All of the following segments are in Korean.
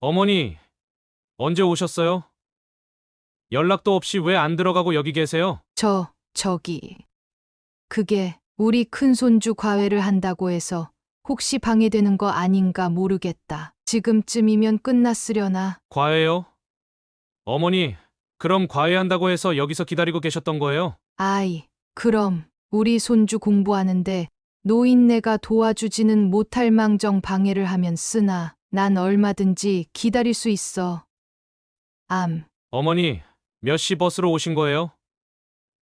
어머니, 언제 오셨어요? 연락도 없이 왜 안 들어가고 여기 계세요? 저기. 그게 우리 큰손주 과외를 한다고 해서 혹시 방해되는 거 아닌가 모르겠다. 지금쯤이면 끝났으려나. 과외요? 어머니, 그럼 과외한다고 해서 여기서 기다리고 계셨던 거예요? 아이, 그럼 우리 손주 공부하는데 노인네가 도와주지는 못할 망정 방해를 하면 쓰나. 난 얼마든지 기다릴 수 있어. 어머니, 몇 시 버스로 오신 거예요?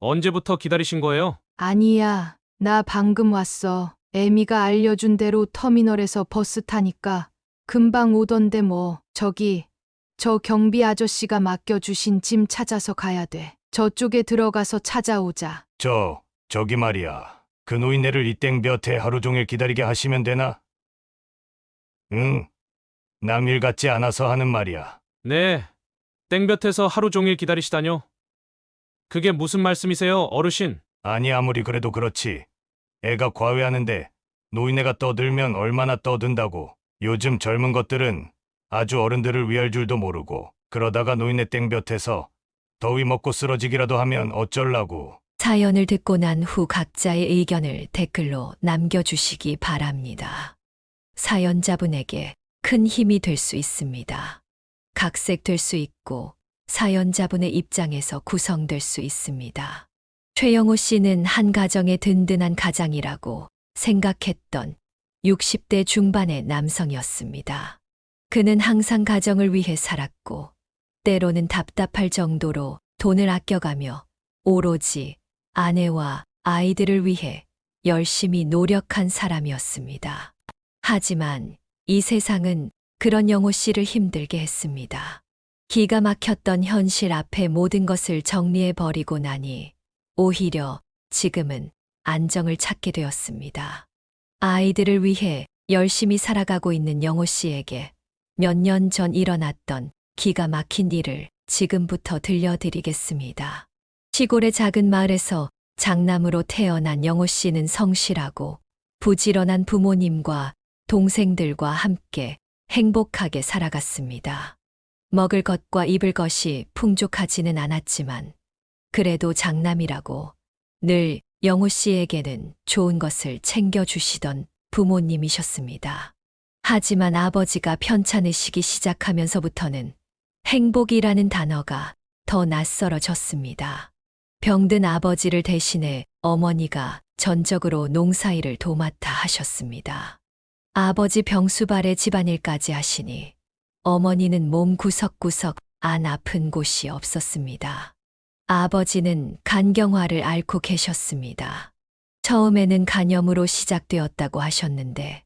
언제부터 기다리신 거예요? 아니야. 나 방금 왔어. 애미가 알려준 대로 터미널에서 버스 타니까 금방 오던데 뭐. 저 경비 아저씨가 맡겨주신 짐 찾아서 가야 돼. 저쪽에 들어가서 찾아오자. 저기 말이야. 그 노인네를 이 땡볕에 하루 종일 기다리게 하시면 되나? 응, 남일 같지 않아서 하는 말이야. 네, 땡볕에서 하루 종일 기다리시다뇨? 그게 무슨 말씀이세요, 어르신? 아니, 아무리 그래도 그렇지. 애가 과외하는데 노인네가 떠들면 얼마나 떠든다고. 요즘 젊은 것들은 아주 어른들을 위할 줄도 모르고 그러다가 노인네 땡볕에서 더위 먹고 쓰러지기라도 하면 어쩔라고. 사연을 듣고 난 후 각자의 의견을 댓글로 남겨주시기 바랍니다. 사연자분에게 큰 힘이 될 수 있습니다. 각색될 수 있고 사연자분의 입장에서 구성될 수 있습니다. 최영호 씨는 한 가정의 든든한 가장이라고 생각했던 60대 중반의 남성이었습니다. 그는 항상 가정을 위해 살았고 때로는 답답할 정도로 돈을 아껴가며 오로지 아내와 아이들을 위해 열심히 노력한 사람이었습니다. 하지만 이 세상은 그런 영호 씨를 힘들게 했습니다. 기가 막혔던 현실 앞에 모든 것을 정리해 버리고 나니 오히려 지금은 안정을 찾게 되었습니다. 아이들을 위해 열심히 살아가고 있는 영호 씨에게 몇 년 전 일어났던 기가 막힌 일을 지금부터 들려드리겠습니다. 시골의 작은 마을에서 장남으로 태어난 영호 씨는 성실하고 부지런한 부모님과 동생들과 함께 행복하게 살아갔습니다. 먹을 것과 입을 것이 풍족하지는 않았지만 그래도 장남이라고 늘 영호 씨에게는 좋은 것을 챙겨주시던 부모님이셨습니다. 하지만 아버지가 편찮으시기 시작하면서부터는 행복이라는 단어가 더 낯설어졌습니다. 병든 아버지를 대신해 어머니가 전적으로 농사일을 도맡아 하셨습니다. 아버지 병수발에 집안일까지 하시니 어머니는 몸 구석구석 안 아픈 곳이 없었습니다. 아버지는 간경화를 앓고 계셨습니다. 처음에는 간염으로 시작되었다고 하셨는데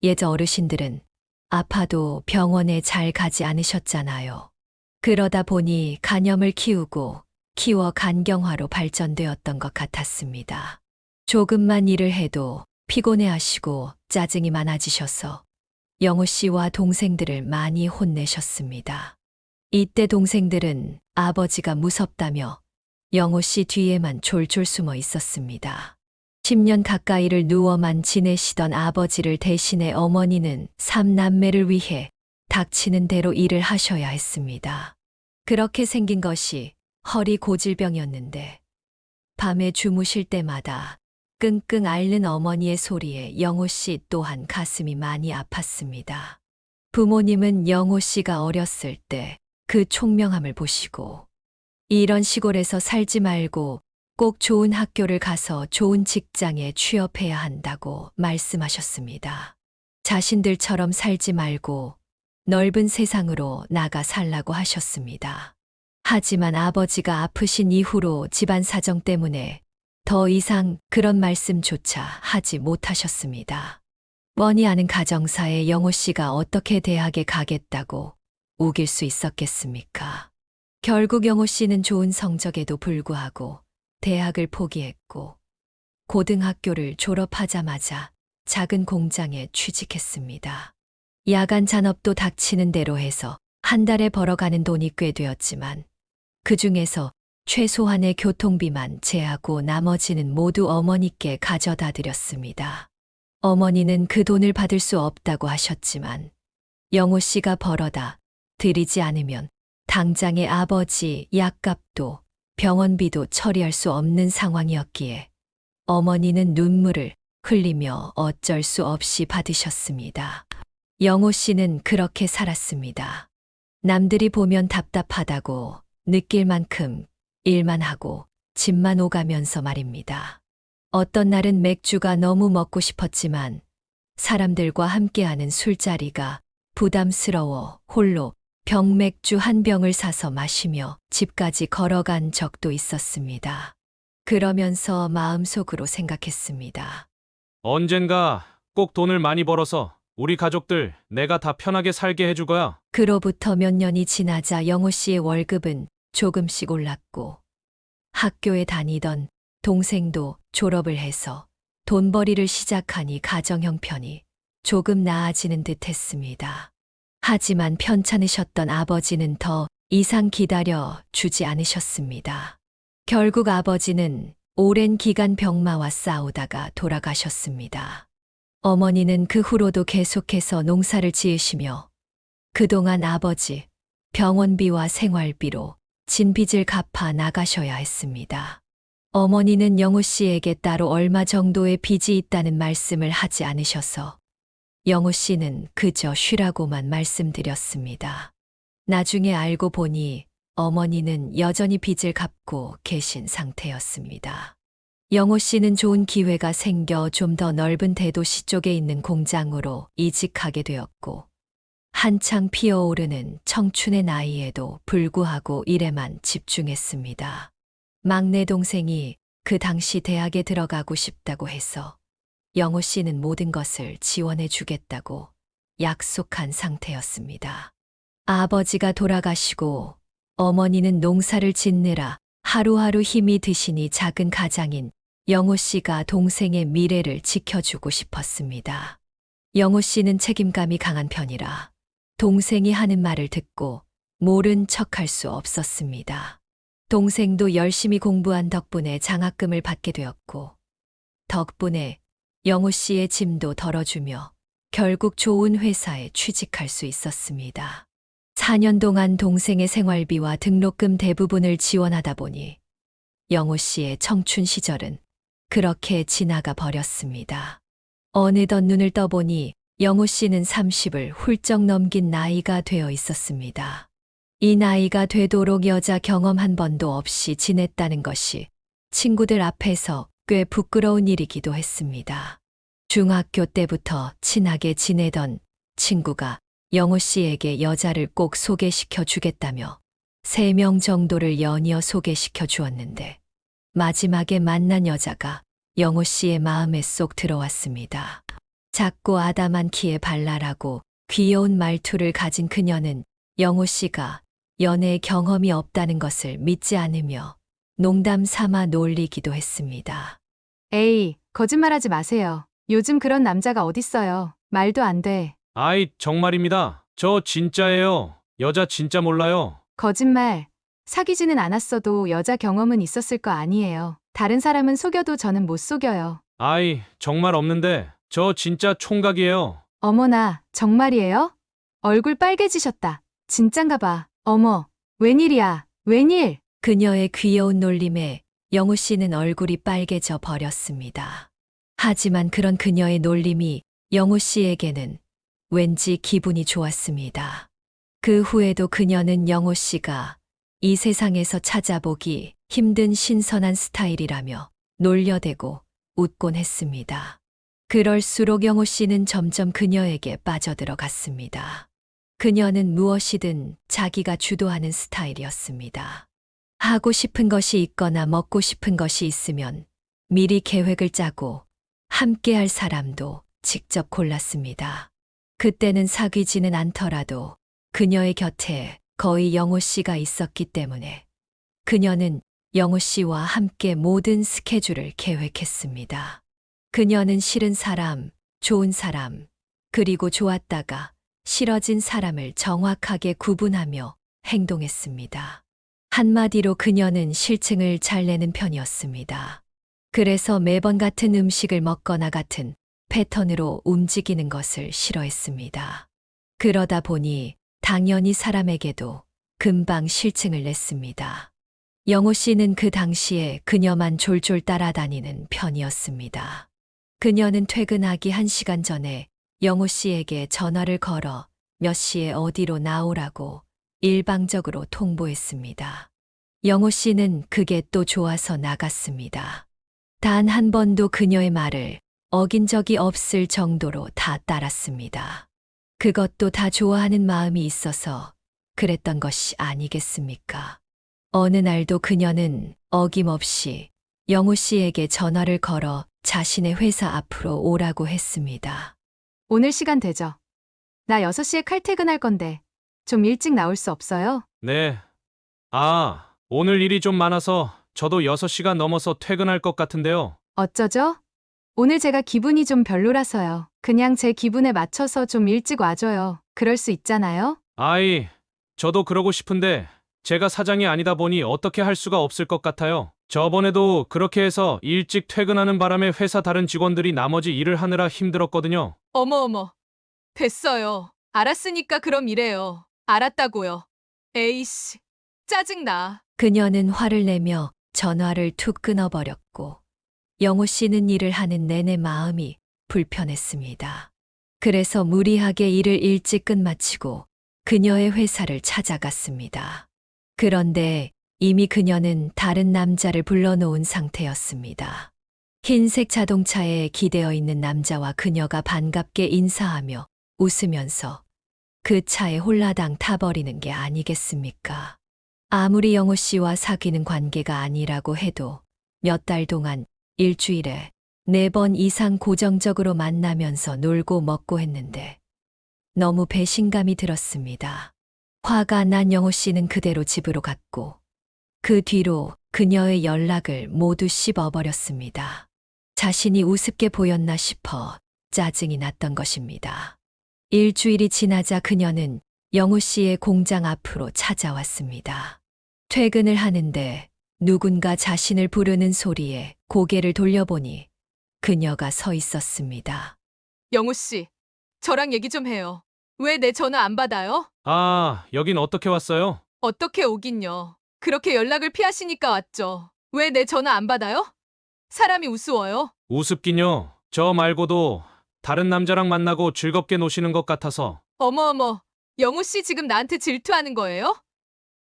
예전 어르신들은 아파도 병원에 잘 가지 않으셨잖아요. 그러다 보니 간염을 키워 간경화로 발전되었던 것 같았습니다. 조금만 일을 해도 피곤해하시고 짜증이 많아지셔서 영호 씨와 동생들을 많이 혼내셨습니다. 이때 동생들은 아버지가 무섭다며 영호 씨 뒤에만 졸졸 숨어 있었습니다. 10년 가까이를 누워만 지내시던 아버지를 대신해 어머니는 삼남매를 위해 닥치는 대로 일을 하셔야 했습니다. 그렇게 생긴 것이 허리 고질병이었는데 밤에 주무실 때마다 끙끙 앓는 어머니의 소리에 영호 씨 또한 가슴이 많이 아팠습니다. 부모님은 영호 씨가 어렸을 때 그 총명함을 보시고 이런 시골에서 살지 말고 꼭 좋은 학교를 가서 좋은 직장에 취업해야 한다고 말씀하셨습니다. 자신들처럼 살지 말고 넓은 세상으로 나가 살라고 하셨습니다. 하지만 아버지가 아프신 이후로 집안 사정 때문에 더 이상 그런 말씀조차 하지 못하셨습니다. 뻔히 아는 가정사에 영호 씨가 어떻게 대학에 가겠다고 우길 수 있었겠습니까? 결국 영호 씨는 좋은 성적에도 불구하고 대학을 포기했고 고등학교를 졸업하자마자 작은 공장에 취직했습니다. 야간 잔업도 닥치는 대로 해서 한 달에 벌어가는 돈이 꽤 되었지만 그 중에서 최소한의 교통비만 제하고 나머지는 모두 어머니께 가져다 드렸습니다. 어머니는 그 돈을 받을 수 없다고 하셨지만 영호 씨가 벌어다 드리지 않으면 당장의 아버지 약값도 병원비도 처리할 수 없는 상황이었기에 어머니는 눈물을 흘리며 어쩔 수 없이 받으셨습니다. 영호 씨는 그렇게 살았습니다. 남들이 보면 답답하다고 느낄 만큼 일만 하고 집만 오가면서 말입니다. 어떤 날은 맥주가 너무 먹고 싶었지만 사람들과 함께하는 술자리가 부담스러워 홀로 병맥주 한 병을 사서 마시며 집까지 걸어간 적도 있었습니다. 그러면서 마음속으로 생각했습니다. 언젠가 꼭 돈을 많이 벌어서 우리 가족들 내가 다 편하게 살게 해줄 거야. 그로부터 몇 년이 지나자 영호 씨의 월급은 조금씩 올랐고 학교에 다니던 동생도 졸업을 해서 돈벌이를 시작하니 가정 형편이 조금 나아지는 듯 했습니다. 하지만 편찮으셨던 아버지는 더 이상 기다려 주지 않으셨습니다. 결국 아버지는 오랜 기간 병마와 싸우다가 돌아가셨습니다. 어머니는 그 후로도 계속해서 농사를 지으시며 그동안 아버지 병원비와 생활비로 진 빚을 갚아 나가셔야 했습니다. 어머니는 영호 씨에게 따로 얼마 정도의 빚이 있다는 말씀을 하지 않으셔서 영호 씨는 그저 쉬라고만 말씀드렸습니다. 나중에 알고 보니 어머니는 여전히 빚을 갚고 계신 상태였습니다. 영호 씨는 좋은 기회가 생겨 좀 더 넓은 대도시 쪽에 있는 공장으로 이직하게 되었고 한창 피어오르는 청춘의 나이에도 불구하고 일에만 집중했습니다. 막내 동생이 그 당시 대학에 들어가고 싶다고 해서 영호 씨는 모든 것을 지원해 주겠다고 약속한 상태였습니다. 아버지가 돌아가시고 어머니는 농사를 짓느라 하루하루 힘이 드시니 작은 가장인 영호 씨가 동생의 미래를 지켜주고 싶었습니다. 영호 씨는 책임감이 강한 편이라 동생이 하는 말을 듣고 모른 척할 수 없었습니다. 동생도 열심히 공부한 덕분에 장학금을 받게 되었고 덕분에 영호 씨의 짐도 덜어주며 결국 좋은 회사에 취직할 수 있었습니다. 4년 동안 동생의 생활비와 등록금 대부분을 지원하다 보니 영호 씨의 청춘 시절은 그렇게 지나가 버렸습니다. 어느덧 눈을 떠보니 영호 씨는 30을 훌쩍 넘긴 나이가 되어 있었습니다. 이 나이가 되도록 여자 경험 한 번도 없이 지냈다는 것이 친구들 앞에서 꽤 부끄러운 일이기도 했습니다. 중학교 때부터 친하게 지내던 친구가 영호 씨에게 여자를 꼭 소개시켜 주겠다며 3명 정도를 연이어 소개시켜 주었는데 마지막에 만난 여자가 영호 씨의 마음에 쏙 들어왔습니다. 작고 아담한 키에 발랄하고 귀여운 말투를 가진 그녀는 영호 씨가 연애의 경험이 없다는 것을 믿지 않으며 농담 삼아 놀리기도 했습니다. 에이, 거짓말하지 마세요. 요즘 그런 남자가 어딨어요. 말도 안 돼. 아이, 정말입니다. 저 진짜예요. 여자 진짜 몰라요. 거짓말. 사귀지는 않았어도 여자 경험은 있었을 거 아니에요. 다른 사람은 속여도 저는 못 속여요. 아이, 정말 없는데 저 진짜 총각이에요. 어머나, 정말이에요? 얼굴 빨개지셨다. 진짠가 봐. 어머, 웬일이야. 웬일? 그녀의 귀여운 놀림에 영호 씨는 얼굴이 빨개져 버렸습니다. 하지만 그런 그녀의 놀림이 영호 씨에게는 왠지 기분이 좋았습니다. 그 후에도 그녀는 영호 씨가 이 세상에서 찾아보기 힘든 신선한 스타일이라며 놀려대고 웃곤 했습니다. 그럴수록 영호 씨는 점점 그녀에게 빠져들어갔습니다. 그녀는 무엇이든 자기가 주도하는 스타일이었습니다. 하고 싶은 것이 있거나 먹고 싶은 것이 있으면 미리 계획을 짜고 함께할 사람도 직접 골랐습니다. 그때는 사귀지는 않더라도 그녀의 곁에 거의 영호 씨가 있었기 때문에 그녀는 영호 씨와 함께 모든 스케줄을 계획했습니다. 그녀는 싫은 사람, 좋은 사람, 그리고 좋았다가 싫어진 사람을 정확하게 구분하며 행동했습니다. 한마디로 그녀는 실증을 잘 내는 편이었습니다. 그래서 매번 같은 음식을 먹거나 같은 패턴으로 움직이는 것을 싫어했습니다. 그러다 보니 당연히 사람에게도 금방 실증을 냈습니다. 영호 씨는 그 당시에 그녀만 졸졸 따라다니는 편이었습니다. 그녀는 퇴근하기 1시간 전에 영호 씨에게 전화를 걸어 몇 시에 어디로 나오라고 일방적으로 통보했습니다. 영호 씨는 그게 또 좋아서 나갔습니다. 단 한 번도 그녀의 말을 어긴 적이 없을 정도로 다 따랐습니다. 그것도 다 좋아하는 마음이 있어서 그랬던 것이 아니겠습니까? 어느 날도 그녀는 어김없이 영호 씨에게 전화를 걸어 자신의 회사 앞으로 오라고 했습니다. 오늘 시간 되죠? 나 6시에 칼퇴근할 건데 좀 일찍 나올 수 없어요? 네. 아, 오늘 일이 좀 많아서 저도 6시가 넘어서 퇴근할 것 같은데요. 어쩌죠? 오늘 제가 기분이 좀 별로라서요. 그냥 제 기분에 맞춰서 좀 일찍 와줘요. 그럴 수 있잖아요? 아이, 저도 그러고 싶은데 제가 사장이 아니다 보니 어떻게 할 수가 없을 것 같아요. 저번에도 그렇게 해서 일찍 퇴근하는 바람에 회사 다른 직원들이 나머지 일을 하느라 힘들었거든요. 어머. 됐어요. 알았으니까 그럼 이래요. 알았다고요. 에이씨. 짜증나. 그녀는 화를 내며 전화를 툭 끊어버렸고 영호 씨는 일을 하는 내내 마음이 불편했습니다. 그래서 무리하게 일을 일찍 끝마치고 그녀의 회사를 찾아갔습니다. 그런데 이미 그녀는 다른 남자를 불러놓은 상태였습니다. 흰색 자동차에 기대어 있는 남자와 그녀가 반갑게 인사하며 웃으면서 그 차에 홀라당 타버리는 게 아니겠습니까? 아무리 영호 씨와 사귀는 관계가 아니라고 해도 몇 달 동안 일주일에 4번 이상 고정적으로 만나면서 놀고 먹고 했는데 너무 배신감이 들었습니다. 화가 난 영호 씨는 그대로 집으로 갔고 그 뒤로 그녀의 연락을 모두 씹어버렸습니다. 자신이 우습게 보였나 싶어 짜증이 났던 것입니다. 일주일이 지나자 그녀는 영호 씨의 공장 앞으로 찾아왔습니다. 퇴근을 하는데 누군가 자신을 부르는 소리에 고개를 돌려보니 그녀가 서 있었습니다. 영호 씨. 저랑 얘기 좀 해요. 왜 내 전화 안 받아요? 아, 여긴 어떻게 왔어요? 어떻게 오긴요. 그렇게 연락을 피하시니까 왔죠. 왜 내 전화 안 받아요? 사람이 우스워요. 우습긴요. 저 말고도 다른 남자랑 만나고 즐겁게 노시는 것 같아서. 어머. 영호 씨 지금 나한테 질투하는 거예요?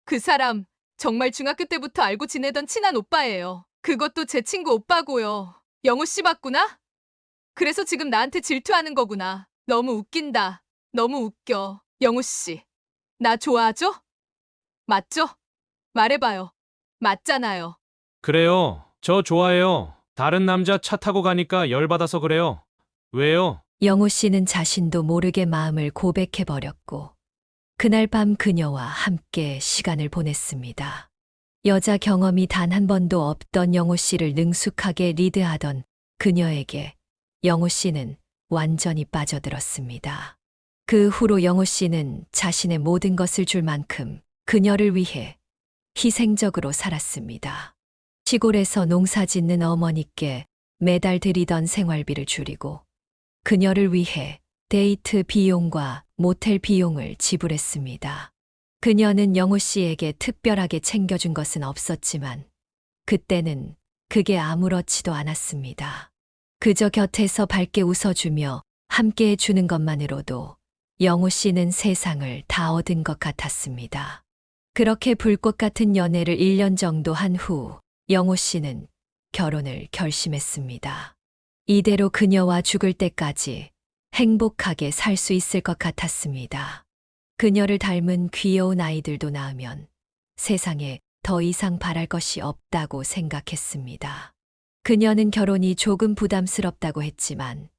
그 사람 정말 중학교 때부터 알고 지내던 친한 오빠예요. 그것도 제 친구 오빠고요. 영호 씨 봤구나? 그래서 지금 나한테 질투하는 거구나. 너무 웃긴다. 너무 웃겨. 영호 씨. 나 좋아하죠? 맞죠? 말해봐요. 맞잖아요. 그래요. 저 좋아해요. 다른 남자 차 타고 가니까 열받아서 그래요. 왜요? 영호 씨는 자신도 모르게 마음을 고백해버렸고 그날 밤 그녀와 함께 시간을 보냈습니다. 여자 경험이 단 한 번도 없던 영호 씨를 능숙하게 리드하던 그녀에게 영호 씨는 완전히 빠져들었습니다. 그 후로 영호 씨는 자신의 모든 것을 줄 만큼 그녀를 위해 희생적으로 살았습니다. 시골에서 농사 짓는 어머니께 매달 드리던 생활비를 줄이고 그녀를 위해 데이트 비용과 모텔 비용을 지불했습니다. 그녀는 영호 씨에게 특별하게 챙겨준 것은 없었지만 그때는 그게 아무렇지도 않았습니다. 그저 곁에서 밝게 웃어주며 함께해 주는 것만으로도 영호 씨는 세상을 다 얻은 것 같았습니다. 그렇게 불꽃 같은 연애를 1년 정도 한 후 영호 씨는 결혼을 결심했습니다. 이대로 그녀와 죽을 때까지 행복하게 살 수 있을 것 같았습니다. 그녀를 닮은 귀여운 아이들도 낳으면 세상에 더 이상 바랄 것이 없다고 생각했습니다. 그녀는 결혼이 조금 부담스럽다고 했지만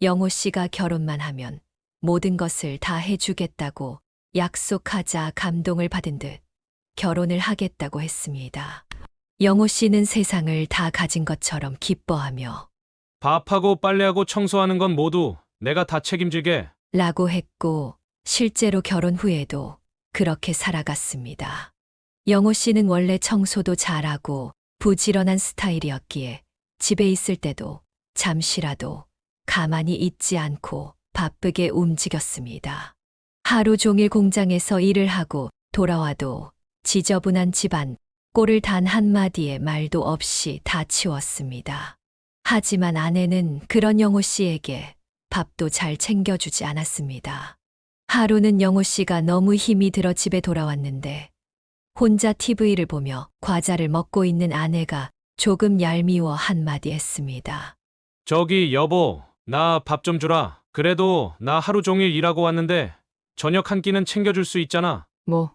영호 씨가 결혼만 하면 모든 것을 다 해주겠다고 약속하자 감동을 받은 듯 결혼을 하겠다고 했습니다. 영호 씨는 세상을 다 가진 것처럼 기뻐하며 밥하고 빨래하고 청소하는 건 모두 내가 다 책임질게. 라고 했고 실제로 결혼 후에도 그렇게 살아갔습니다. 영호 씨는 원래 청소도 잘하고 부지런한 스타일이었기에 집에 있을 때도 잠시라도 가만히 있지 않고 바쁘게 움직였습니다. 하루 종일 공장에서 일을 하고 돌아와도 지저분한 집안, 꼴을 단 한마디의 말도 없이 다 치웠습니다. 하지만 아내는 그런 영호 씨에게 밥도 잘 챙겨주지 않았습니다. 하루는 영호 씨가 너무 힘이 들어 집에 돌아왔는데 혼자 TV를 보며 과자를 먹고 있는 아내가 조금 얄미워 한마디 했습니다. 저기 여보, 나 밥 좀 주라. 그래도 나 하루 종일 일하고 왔는데 저녁 한 끼는 챙겨줄 수 있잖아. 뭐,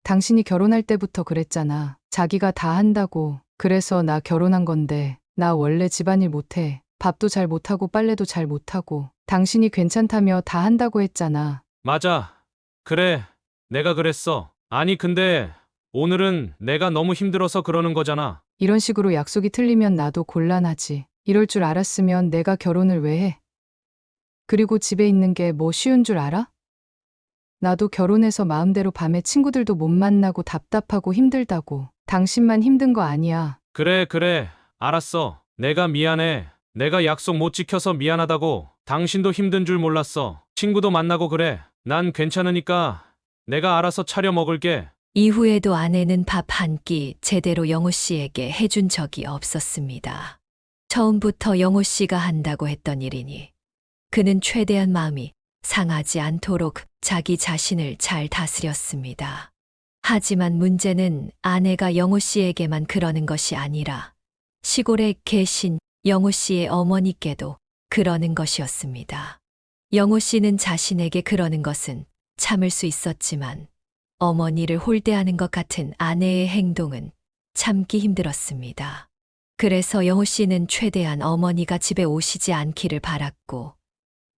당신이 결혼할 때부터 그랬잖아. 자기가 다 한다고. 그래서 나 결혼한 건데, 나 원래 집안일 못해. 밥도 잘 못하고 빨래도 잘 못하고. 당신이 괜찮다며 다 한다고 했잖아. 맞아. 그래, 내가 그랬어. 아니 근데 오늘은 내가 너무 힘들어서 그러는 거잖아. 이런 식으로 약속이 틀리면 나도 곤란하지. 이럴 줄 알았으면 내가 결혼을 왜 해? 그리고 집에 있는 게 뭐 쉬운 줄 알아? 나도 결혼해서 마음대로 밤에 친구들도 못 만나고 답답하고 힘들다고. 당신만 힘든 거 아니야. 그래, 알았어. 내가 미안해. 내가 약속 못 지켜서 미안하다고. 당신도 힘든 줄 몰랐어. 친구도 만나고 그래. 난 괜찮으니까 내가 알아서 차려 먹을게. 이후에도 아내는 밥 한 끼 제대로 영호 씨에게 해준 적이 없었습니다. 처음부터 영호 씨가 한다고 했던 일이니 그는 최대한 마음이 상하지 않도록 자기 자신을 잘 다스렸습니다. 하지만 문제는 아내가 영호 씨에게만 그러는 것이 아니라 시골에 계신 영호 씨의 어머니께도 그러는 것이었습니다. 영호 씨는 자신에게 그러는 것은 참을 수 있었지만 어머니를 홀대하는 것 같은 아내의 행동은 참기 힘들었습니다. 그래서 영호 씨는 최대한 어머니가 집에 오시지 않기를 바랐고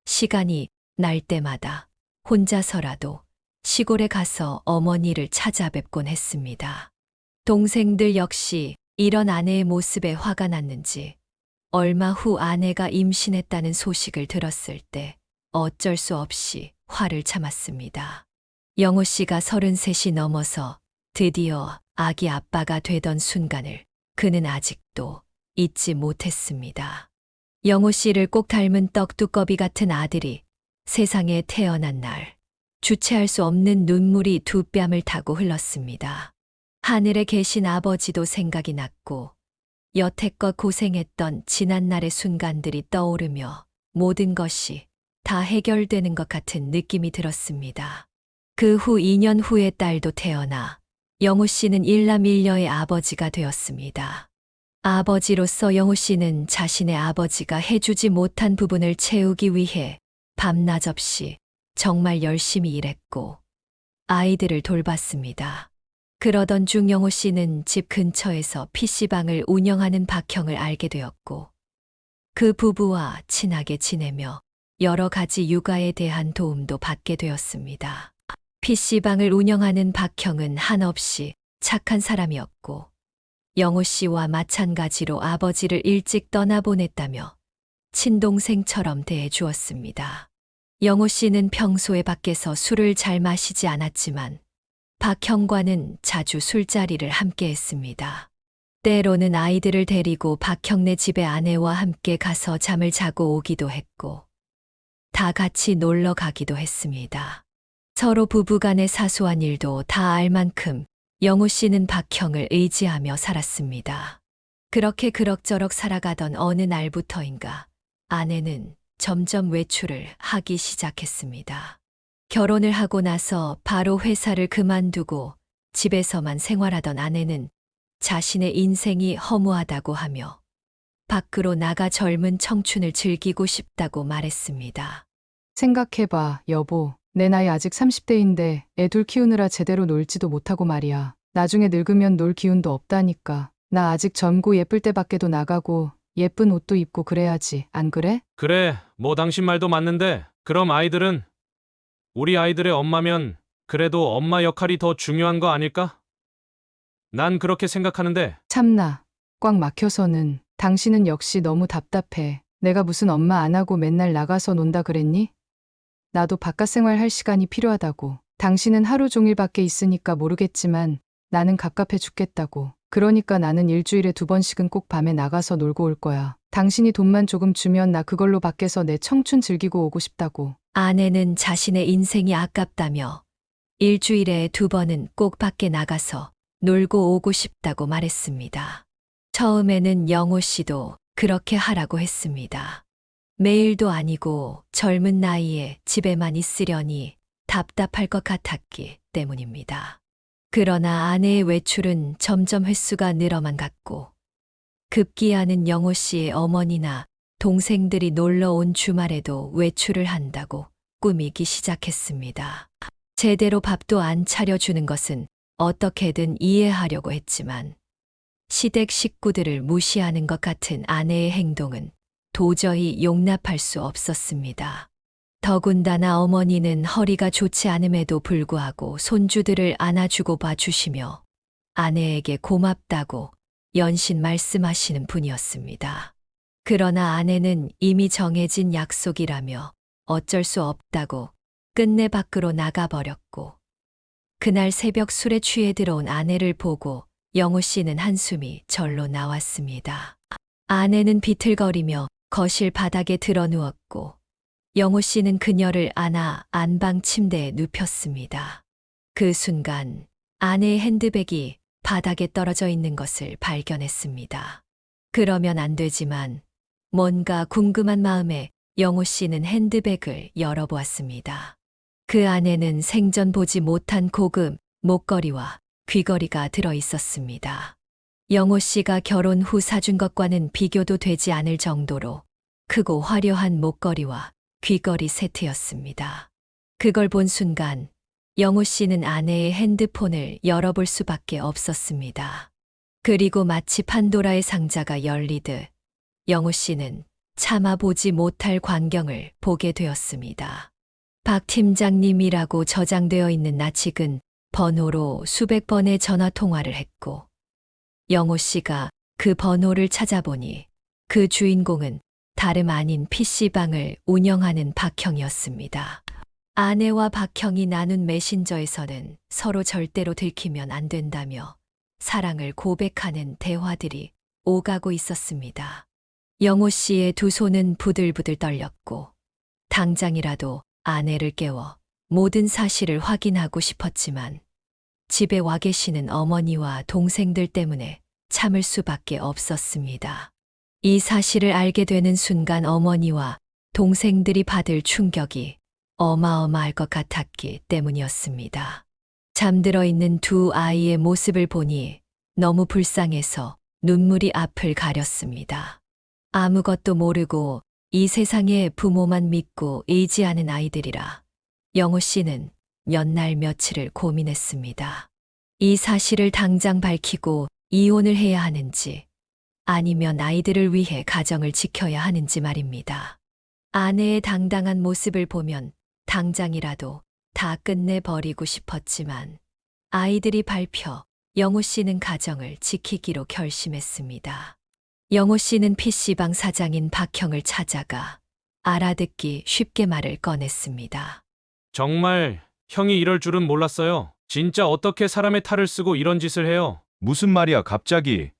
시간이 날 때마다 혼자서라도 시골에 가서 어머니를 찾아뵙곤 했습니다. 동생들 역시 이런 아내의 모습에 화가 났는지 얼마 후 아내가 임신했다는 소식을 들었을 때 어쩔 수 없이 화를 참았습니다. 영호 씨가 33이 넘어서 드디어 아기 아빠가 되던 순간을 그는 아직도 잊지 못했습니다. 영호 씨를 꼭 닮은 떡두꺼비 같은 아들이 세상에 태어난 날, 주체할 수 없는 눈물이 두 뺨을 타고 흘렀습니다. 하늘에 계신 아버지도 생각이 났고, 여태껏 고생했던 지난날의 순간들이 떠오르며 모든 것이 다 해결되는 것 같은 느낌이 들었습니다. 그 후 2년 후에 딸도 태어나 영호 씨는 일남일녀의 아버지가 되었습니다. 아버지로서 영호 씨는 자신의 아버지가 해주지 못한 부분을 채우기 위해 밤낮 없이 정말 열심히 일했고 아이들을 돌봤습니다. 그러던 중 영호 씨는 집 근처에서 PC방을 운영하는 박형을 알게 되었고 그 부부와 친하게 지내며 여러 가지 육아에 대한 도움도 받게 되었습니다. PC방을 운영하는 박형은 한없이 착한 사람이었고 영호 씨와 마찬가지로 아버지를 일찍 떠나보냈다며 친동생처럼 대해 주었습니다. 영호 씨는 평소에 밖에서 술을 잘 마시지 않았지만 박형과는 자주 술자리를 함께 했습니다. 때로는 아이들을 데리고 박형네 집에 아내와 함께 가서 잠을 자고 오기도 했고 다 같이 놀러 가기도 했습니다. 서로 부부간의 사소한 일도 다 알 만큼 영호 씨는 박형을 의지하며 살았습니다. 그렇게 그럭저럭 살아가던 어느 날부터인가 아내는 점점 외출을 하기 시작했습니다. 결혼을 하고 나서 바로 회사를 그만두고 집에서만 생활하던 아내는 자신의 인생이 허무하다고 하며 밖으로 나가 젊은 청춘을 즐기고 싶다고 말했습니다. 생각해봐, 여보. 내 나이 아직 30대인데 애 둘 키우느라 제대로 놀지도 못하고 말이야. 나중에 늙으면 놀 기운도 없다니까. 나 아직 젊고 예쁠 때 밖에도 나가고 예쁜 옷도 입고 그래야지. 안 그래? 그래, 뭐 당신 말도 맞는데 그럼 아이들은? 우리 아이들의 엄마면 그래도 엄마 역할이 더 중요한 거 아닐까? 난 그렇게 생각하는데. 참나. 꽉 막혀서는. 당신은 역시 너무 답답해. 내가 무슨 엄마 안 하고 맨날 나가서 논다 그랬니? 나도 바깥 생활 할 시간이 필요하다고. 당신은 하루 종일 밖에 있으니까 모르겠지만 나는 갑갑해 죽겠다고. 그러니까 나는 일주일에 2번씩은 꼭 밤에 나가서 놀고 올 거야. 당신이 돈만 조금 주면 나 그걸로 밖에서 내 청춘 즐기고 오고 싶다고. 아내는 자신의 인생이 아깝다며 일주일에 2번은 꼭 밖에 나가서 놀고 오고 싶다고 말했습니다. 처음에는 영호 씨도 그렇게 하라고 했습니다. 매일도 아니고 젊은 나이에 집에만 있으려니 답답할 것 같았기 때문입니다. 그러나 아내의 외출은 점점 횟수가 늘어만 갔고 급기야는 영호 씨의 어머니나 동생들이 놀러 온 주말에도 외출을 한다고 꾸미기 시작했습니다. 제대로 밥도 안 차려주는 것은 어떻게든 이해하려고 했지만 시댁 식구들을 무시하는 것 같은 아내의 행동은 도저히 용납할 수 없었습니다. 더군다나 어머니는 허리가 좋지 않음에도 불구하고 손주들을 안아주고 봐주시며 아내에게 고맙다고 연신 말씀하시는 분이었습니다. 그러나 아내는 이미 정해진 약속이라며 어쩔 수 없다고 끝내 밖으로 나가버렸고 그날 새벽 술에 취해 들어온 아내를 보고 영호 씨는 한숨이 절로 나왔습니다. 아내는 비틀거리며 거실 바닥에 드러누웠고 영호 씨는 그녀를 안아 안방 침대에 눕혔습니다. 그 순간 아내의 핸드백이 바닥에 떨어져 있는 것을 발견했습니다. 그러면 안 되지만 뭔가 궁금한 마음에 영호 씨는 핸드백을 열어보았습니다. 그 안에는 생전 보지 못한 고급 목걸이와 귀걸이가 들어 있었습니다. 영호 씨가 결혼 후 사준 것과는 비교도 되지 않을 정도로 크고 화려한 목걸이와 귀걸이 세트였습니다. 그걸 본 순간 영호 씨는 아내의 핸드폰을 열어볼 수밖에 없었습니다. 그리고 마치 판도라의 상자가 열리듯 영호 씨는 차마 보지 못할 광경을 보게 되었습니다. 박 팀장님이라고 저장되어 있는 나직은 번호로 수백 번의 전화 통화를 했고 영호 씨가 그 번호를 찾아보니 그 주인공은 다름 아닌 PC방을 운영하는 박형이었습니다. 아내와 박형이 나눈 메신저에서는 서로 절대로 들키면 안 된다며 사랑을 고백하는 대화들이 오가고 있었습니다. 영호 씨의 두 손은 부들부들 떨렸고 당장이라도 아내를 깨워 모든 사실을 확인하고 싶었지만 집에 와 계시는 어머니와 동생들 때문에 참을 수밖에 없었습니다. 이 사실을 알게 되는 순간 어머니와 동생들이 받을 충격이 어마어마할 것 같았기 때문이었습니다. 잠들어 있는 두 아이의 모습을 보니 너무 불쌍해서 눈물이 앞을 가렸습니다. 아무것도 모르고 이 세상에 부모만 믿고 의지하는 아이들이라 영호 씨는 몇 날 며칠을 고민했습니다. 이 사실을 당장 밝히고 이혼을 해야 하는지 아니면 아이들을 위해 가정을 지켜야 하는지 말입니다. 아내의 당당한 모습을 보면 당장이라도 다 끝내버리고 싶었지만 아이들이 밟혀 영호 씨는 가정을 지키기로 결심했습니다. 영호 씨는 PC방 사장인 박형을 찾아가 알아듣기 쉽게 말을 꺼냈습니다. 정말 형이 이럴 줄은 몰랐어요. 진짜 어떻게 사람의 탈을 쓰고 이런 짓을 해요? 무슨 말이야, 갑자기.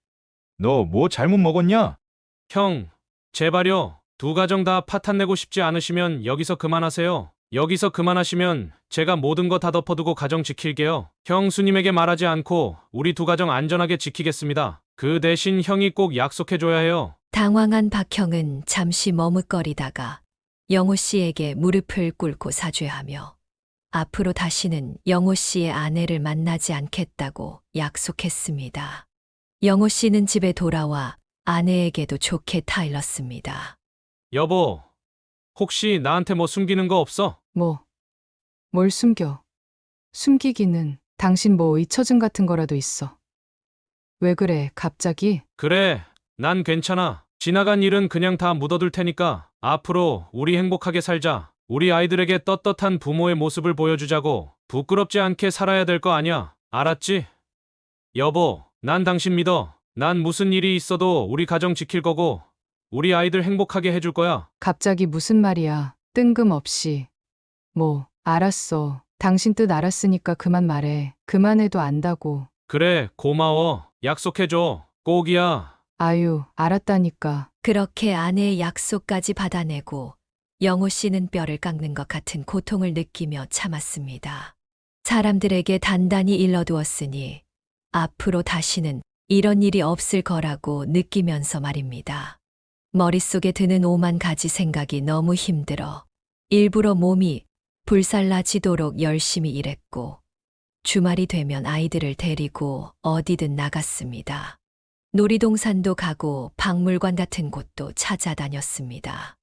너 뭐 잘못 먹었냐? 형, 제발요. 두 가정 다 파탄 내고 싶지 않으시면 여기서 그만하세요. 여기서 그만하시면 제가 모든 거 다 덮어두고 가정 지킬게요. 형수님에게 말하지 않고 우리 두 가정 안전하게 지키겠습니다. 그 대신 형이 꼭 약속해줘야 해요. 당황한 박형은 잠시 머뭇거리다가 영호 씨에게 무릎을 꿇고 사죄하며 앞으로 다시는 영호 씨의 아내를 만나지 않겠다고 약속했습니다. 영호 씨는 집에 돌아와 아내에게도 좋게 타일렀습니다. 여보, 혹시 나한테 뭐 숨기는 거 없어? 뭘 숨겨? 숨기기는 당신 뭐 잊혀진 같은 거라도 있어. 왜 그래, 갑자기? 그래, 난 괜찮아. 지나간 일은 그냥 다 묻어둘 테니까 앞으로 우리 행복하게 살자. 우리 아이들에게 떳떳한 부모의 모습을 보여주자고. 부끄럽지 않게 살아야 될 거 아니야. 알았지? 여보, 난 당신 믿어. 난 무슨 일이 있어도 우리 가정 지킬 거고 우리 아이들 행복하게 해줄 거야. 갑자기 무슨 말이야, 뜬금없이. 알았어. 당신 뜻 알았으니까 그만 말해. 그만해도 안다고. 그래, 고마워. 약속해줘. 꼭이야. 아유, 알았다니까. 그렇게 아내의 약속까지 받아내고 영호 씨는 뼈를 깎는 것 같은 고통을 느끼며 참았습니다. 사람들에게 단단히 일러두었으니 앞으로 다시는 이런 일이 없을 거라고 느끼면서 말입니다. 머릿속에 드는 오만 가지 생각이 너무 힘들어 일부러 몸이 불살라지도록 열심히 일했고 주말이 되면 아이들을 데리고 어디든 나갔습니다. 놀이동산도 가고 박물관 같은 곳도 찾아다녔습니다.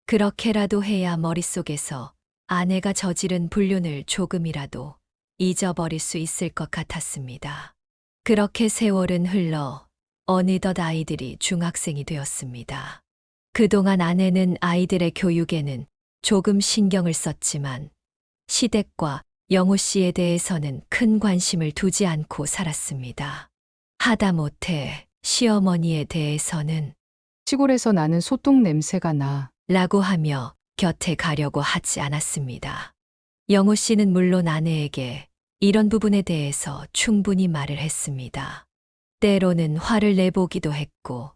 그렇게라도 해야 머릿속에서 아내가 저지른 불륜을 조금이라도 잊어버릴 수 있을 것 같았습니다. 그렇게 세월은 흘러 어느덧 아이들이 중학생이 되었습니다. 그동안 아내는 아이들의 교육에는 조금 신경을 썼지만 시댁과 영호 씨에 대해서는 큰 관심을 두지 않고 살았습니다. 하다못해 시어머니에 대해서는 시골에서 나는 소똥 냄새가 나. 라고 하며 곁에 가려고 하지 않았습니다. 영호 씨는 물론 아내에게 이런 부분에 대해서 충분히 말을 했습니다. 때로는 화를 내보기도 했고,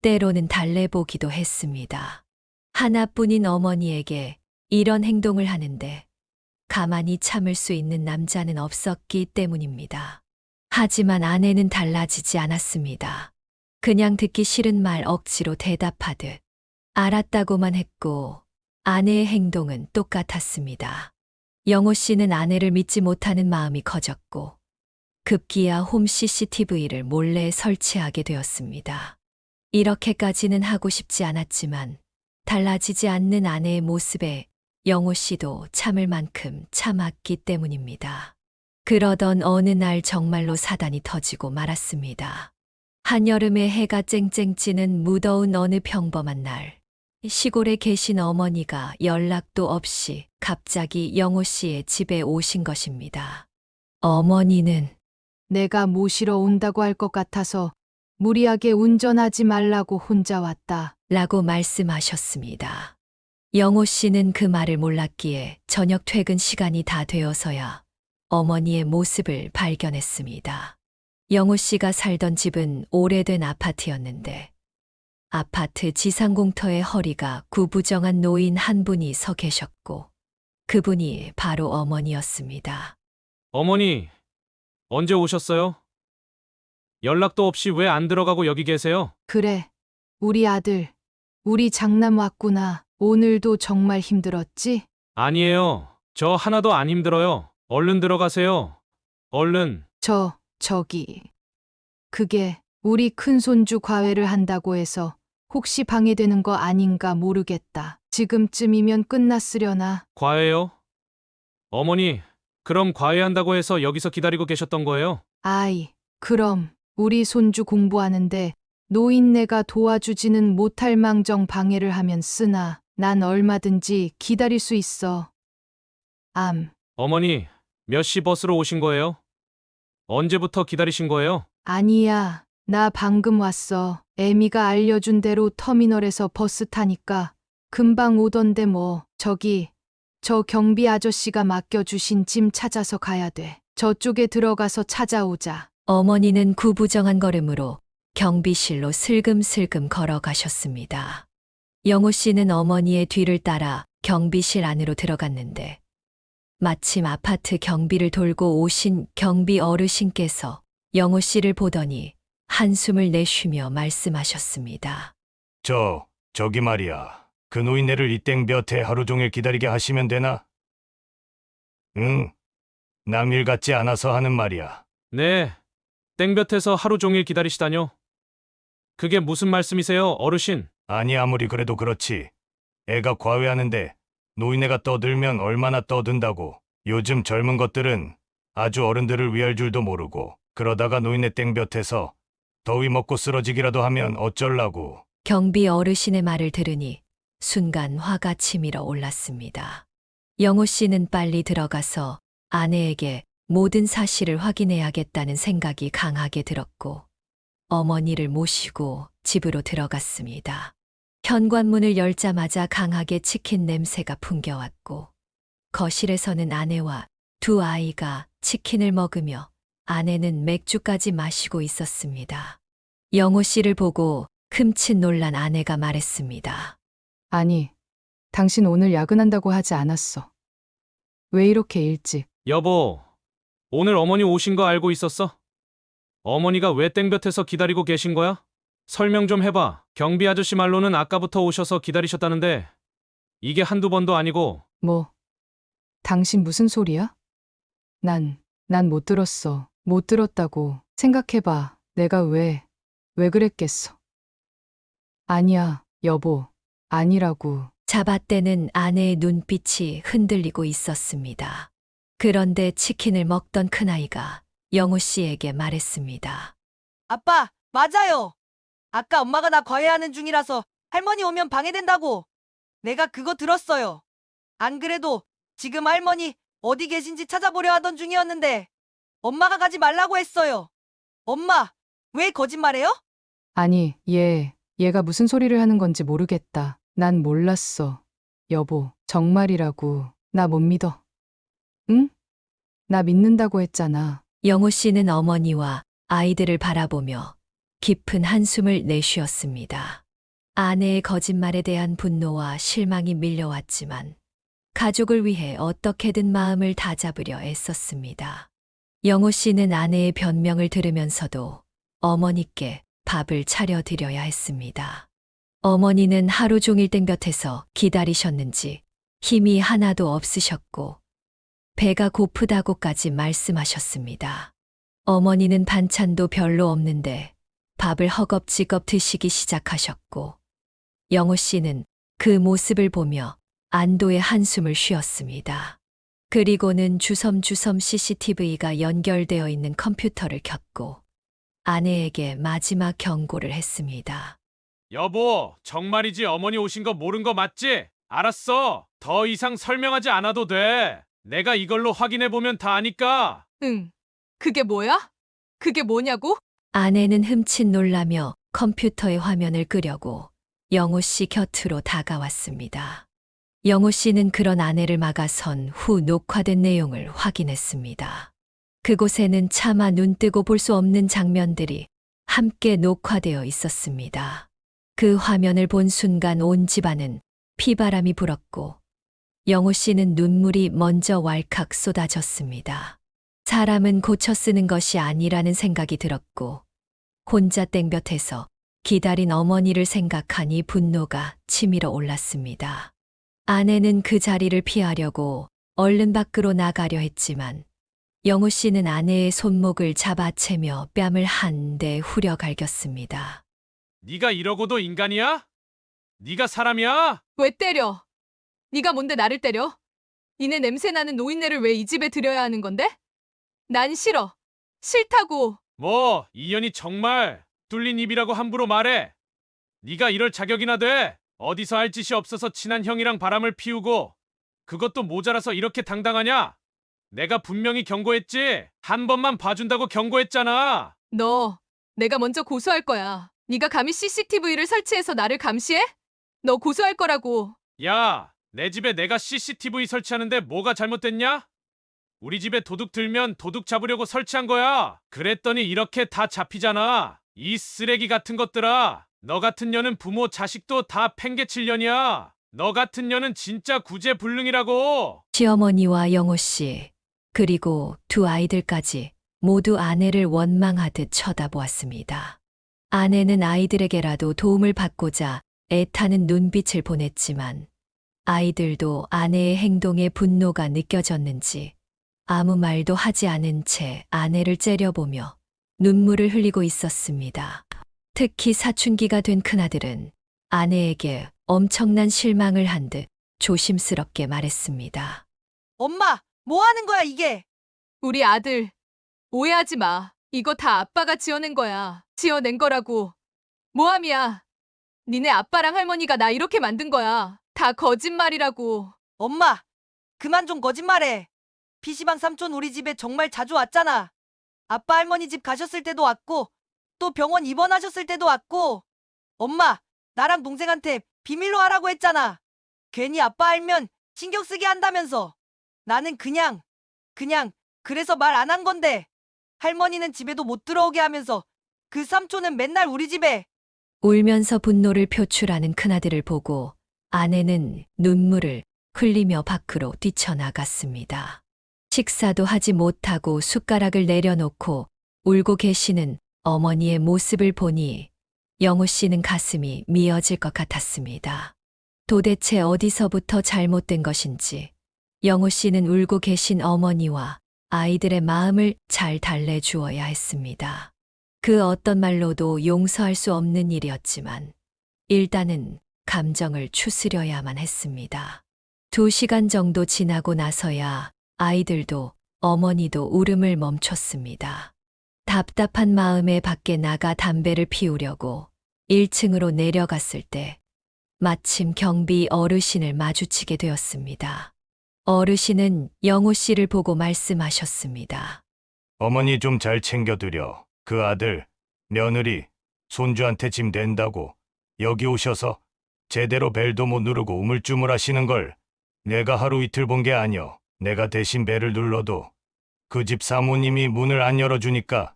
때로는 달래보기도 했습니다. 하나뿐인 어머니에게 이런 행동을 하는데 가만히 참을 수 있는 남자는 없었기 때문입니다. 하지만 아내는 달라지지 않았습니다. 그냥 듣기 싫은 말 억지로 대답하듯 알았다고만 했고 아내의 행동은 똑같았습니다. 영호 씨는 아내를 믿지 못하는 마음이 커졌고 급기야 홈 CCTV를 몰래 설치하게 되었습니다. 이렇게까지는 하고 싶지 않았지만 달라지지 않는 아내의 모습에 영호 씨도 참을 만큼 참았기 때문입니다. 그러던 어느 날 정말로 사단이 터지고 말았습니다. 한여름에 해가 쨍쨍 찌는 무더운 어느 평범한 날, 시골에 계신 어머니가 연락도 없이 갑자기 영호 씨의 집에 오신 것입니다. 어머니는 내가 모시러 온다고 할 것 같아서 무리하게 운전하지 말라고 혼자 왔다. 라고 말씀하셨습니다. 영호 씨는 그 말을 몰랐기에 저녁 퇴근 시간이 다 되어서야 어머니의 모습을 발견했습니다. 영호 씨가 살던 집은 오래된 아파트였는데 아파트 지상공터에 허리가 구부정한 노인 한 분이 서 계셨고 그분이 바로 어머니였습니다. 어머니, 언제 오셨어요? 연락도 없이 왜 안 들어가고 여기 계세요? 그래, 우리 아들, 우리 장남 왔구나. 오늘도 정말 힘들었지? 아니에요. 저 하나도 안 힘들어요. 얼른 들어가세요. 얼른. 저기. 그게 우리 큰손주 과외를 한다고 해서 혹시 방해되는 거 아닌가 모르겠다. 지금쯤이면 끝났으려나? 과외요? 어머니, 그럼 과외한다고 해서 여기서 기다리고 계셨던 거예요? 아이, 그럼 우리 손주 공부하는데 노인네가 도와주지는 못할 망정 방해를 하면 쓰나 난 얼마든지 기다릴 수 있어. 어머니, 몇 시 버스로 오신 거예요? 언제부터 기다리신 거예요? 아니야. 나 방금 왔어. 애미가 알려준 대로 터미널에서 버스 타니까 금방 오던데 뭐. 저 경비 아저씨가 맡겨주신 짐 찾아서 가야 돼. 저쪽에 들어가서 찾아오자. 어머니는 구부정한 걸음으로 경비실로 슬금슬금 걸어가셨습니다. 영호 씨는 어머니의 뒤를 따라 경비실 안으로 들어갔는데 마침 아파트 경비를 돌고 오신 경비 어르신께서 영호 씨를 보더니 한숨을 내쉬며 말씀하셨습니다. 저기 말이야. 그 노인네를 이 땡볕에 하루 종일 기다리게 하시면 되나? 응, 남일 같지 않아서 하는 말이야. 네. 땡볕에서 하루 종일 기다리시다뇨? 그게 무슨 말씀이세요, 어르신? 아니 아무리 그래도 그렇지. 애가 과외하는데 노인네가 떠들면 얼마나 떠든다고. 요즘 젊은 것들은 아주 어른들을 위할 줄도 모르고 그러다가 노인네 땡볕에서 더위 먹고 쓰러지기라도 하면 어쩔라고. 경비 어르신의 말을 들으니 순간 화가 치밀어 올랐습니다. 영호 씨는 빨리 들어가서 아내에게 모든 사실을 확인해야겠다는 생각이 강하게 들었고 어머니를 모시고 집으로 들어갔습니다. 현관문을 열자마자 강하게 치킨 냄새가 풍겨왔고 거실에서는 아내와 두 아이가 치킨을 먹으며 아내는 맥주까지 마시고 있었습니다. 영호 씨를 보고 흠칫 놀란 아내가 말했습니다. 아니, 당신 오늘 야근한다고 하지 않았어. 왜 이렇게 일찍? 여보, 오늘 어머니 오신 거 알고 있었어? 어머니가 왜 땡볕에서 기다리고 계신 거야? 설명 좀 해봐. 경비 아저씨 말로는 아까부터 오셔서 기다리셨다는데 이게 한두 번도 아니고. 뭐, 당신 무슨 소리야? 난 못 들었어. 못 들었다고. 생각해봐. 내가 왜 그랬겠어? 아니야, 여보. 아니라고. 잡아떼는 아내의 눈빛이 흔들리고 있었습니다. 그런데 치킨을 먹던 큰아이가 영우 씨에게 말했습니다. 아빠, 맞아요. 아까 엄마가 나 과외하는 중이라서 할머니 오면 방해된다고. 내가 그거 들었어요. 안 그래도 지금 할머니 어디 계신지 찾아보려 하던 중이었는데 엄마가 가지 말라고 했어요. 엄마, 왜 거짓말해요? 아니, 얘가 무슨 소리를 하는 건지 모르겠다. 난 몰랐어. 여보, 정말이라고. 나 못 믿어. 응? 나 믿는다고 했잖아. 영우 씨는 어머니와 아이들을 바라보며 깊은 한숨을 내쉬었습니다. 아내의 거짓말에 대한 분노와 실망이 밀려왔지만 가족을 위해 어떻게든 마음을 다잡으려 애썼습니다. 영우 씨는 아내의 변명을 들으면서도 어머니께 밥을 차려드려야 했습니다. 어머니는 하루 종일 땡볕에서 기다리셨는지 힘이 하나도 없으셨고 배가 고프다고까지 말씀하셨습니다. 어머니는 반찬도 별로 없는데 밥을 허겁지겁 드시기 시작하셨고 영우 씨는 그 모습을 보며 안도의 한숨을 쉬었습니다. 그리고는 주섬주섬 CCTV가 연결되어 있는 컴퓨터를 켰고 아내에게 마지막 경고를 했습니다. 여보, 정말이지 어머니 오신 거 모른 거 맞지? 알았어. 더 이상 설명하지 않아도 돼. 내가 이걸로 확인해 보면 다 아니까. 응. 그게 뭐야? 그게 뭐냐고? 아내는 흠칫 놀라며 컴퓨터의 화면을 끄려고 영우 씨 곁으로 다가왔습니다. 영우 씨는 그런 아내를 막아선 후 녹화된 내용을 확인했습니다. 그곳에는 차마 눈뜨고 볼 수 없는 장면들이 함께 녹화되어 있었습니다. 그 화면을 본 순간 온 집안은 피바람이 불었고 영우 씨는 눈물이 먼저 왈칵 쏟아졌습니다. 사람은 고쳐 쓰는 것이 아니라는 생각이 들었고 혼자 땡볕에서 기다린 어머니를 생각하니 분노가 치밀어 올랐습니다. 아내는 그 자리를 피하려고 얼른 밖으로 나가려 했지만 영우 씨는 아내의 손목을 잡아채며 뺨을 한 대 후려 갈겼습니다. 네가 이러고도 인간이야? 네가 사람이야? 왜 때려? 네가 뭔데 나를 때려? 니네 냄새나는 노인네를 왜 이 집에 들여야 하는 건데? 난 싫어. 싫다고. 뭐, 이년이 정말 뚫린 입이라고 함부로 말해. 네가 이럴 자격이나 돼. 어디서 할 짓이 없어서 친한 형이랑 바람을 피우고 그것도 모자라서 이렇게 당당하냐? 내가 분명히 경고했지. 한 번만 봐준다고 경고했잖아. 너, 내가 먼저 고소할 거야. 네가 감히 CCTV를 설치해서 나를 감시해? 너 고소할 거라고. 야, 내 집에 내가 CCTV 설치하는데 뭐가 잘못됐냐? 우리 집에 도둑 들면 도둑 잡으려고 설치한 거야. 그랬더니 이렇게 다 잡히잖아. 이 쓰레기 같은 것들아. 너 같은 년은 부모 자식도 다 팽개칠 년이야. 너 같은 년은 진짜 구제불능이라고. 시어머니와 영호 씨, 그리고 두 아이들까지 모두 아내를 원망하듯 쳐다보았습니다. 아내는 아이들에게라도 도움을 받고자 애타는 눈빛을 보냈지만 아이들도 아내의 행동에 분노가 느껴졌는지 아무 말도 하지 않은 채 아내를 째려보며 눈물을 흘리고 있었습니다. 특히 사춘기가 된 큰아들은 아내에게 엄청난 실망을 한 듯 조심스럽게 말했습니다. 엄마, 뭐 하는 거야, 이게? 우리 아들, 오해하지 마. 이거 다 아빠가 지어낸 거야. 지어낸 거라고. 모함이야. 니네 아빠랑 할머니가 나 이렇게 만든 거야. 다 거짓말이라고. 엄마, 그만 좀 거짓말해. PC방 삼촌 우리 집에 정말 자주 왔잖아. 아빠 할머니 집 가셨을 때도 왔고, 또 병원 입원하셨을 때도 왔고. 엄마, 나랑 동생한테 비밀로 하라고 했잖아. 괜히 아빠 알면 신경 쓰게 한다면서. 나는 그냥 그래서 말 안 한 건데. 할머니는 집에도 못 들어오게 하면서 그 삼촌은 맨날 우리 집에. 울면서 분노를 표출하는 큰아들을 보고 아내는 눈물을 흘리며 밖으로 뛰쳐나갔습니다. 식사도 하지 못하고 숟가락을 내려놓고 울고 계시는 어머니의 모습을 보니 영호 씨는 가슴이 미어질 것 같았습니다. 도대체 어디서부터 잘못된 것인지 영호 씨는 울고 계신 어머니와 아이들의 마음을 잘 달래주어야 했습니다. 그 어떤 말로도 용서할 수 없는 일이었지만 일단은 감정을 추스려야만 했습니다. 2시간 정도 지나고 나서야 아이들도 어머니도 울음을 멈췄습니다. 답답한 마음에 밖에 나가 담배를 피우려고 1층으로 내려갔을 때 마침 경비 어르신을 마주치게 되었습니다. 어르신은 영호 씨를 보고 말씀하셨습니다. 어머니 좀 잘 챙겨드려. 그 아들, 며느리, 손주한테 짐 된다고 여기 오셔서 제대로 벨도 못 누르고 우물쭈물 하시는 걸 내가 하루 이틀 본 게 아니여. 내가 대신 벨을 눌러도 그 집 사모님이 문을 안 열어주니까